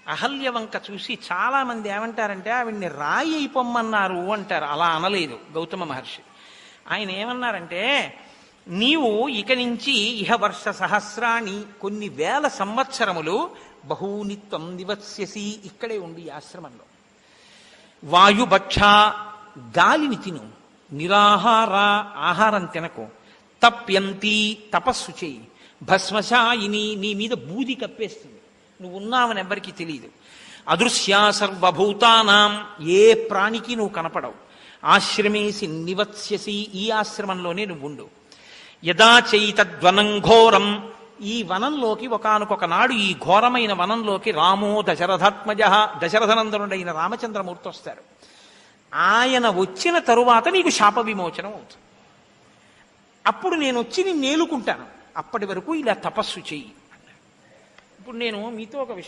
అహల్య వంక చూసి చాలా మంది ఏమంటారంటే ఆవిడ్ని రాయి అయిపోమ్మన్నారు అంటారు. అలా అనలేదు గౌతమ మహర్షి. ఆయన ఏమన్నారంటే, నీవు ఇక నుంచి ఇహ వర్ష సహస్రాణి, కొన్ని వేల సంవత్సరములు బహూనిత్వం నివత్స్యసి, ఇక్కడే ఉండి ఈ ఆశ్రమంలో. వాయుభక్ష, గాలిని తిను, నిరాహార, ఆహారం తినకు, తప్యంతి, తపస్సు చేయి, భస్మశాయిని, నీ మీద బూది కప్పేస్తుంది, నువ్వు ఉన్నావని ఎవ్వరికీ తెలియదు. అదృశ్యా సర్వభూతానాం, ఏ ప్రాణికి నువ్వు కనపడవు. ఆశ్రమేసి నివత్స్యసి, ఈ ఆశ్రమంలోనే నువ్వుండు. యదా చైతద్వనం ఘోరం, ఈ వనంలోకి ఒకానొక నాడు, ఈ ఘోరమైన వనంలోకి రామో దశరథాత్మజ, దశరథనందనుడైన రామచంద్రమూర్తి వస్తారు. ఆయన వచ్చిన తరువాత నీకు శాప విమోచనం అవుతుంది. అప్పుడు నేను వచ్చి నేను నేలుకుంటాను. అప్పటి వరకు ఇలా తపస్సు చెయ్యి. ఇప్పుడు నేను మీతో ఒక విషయం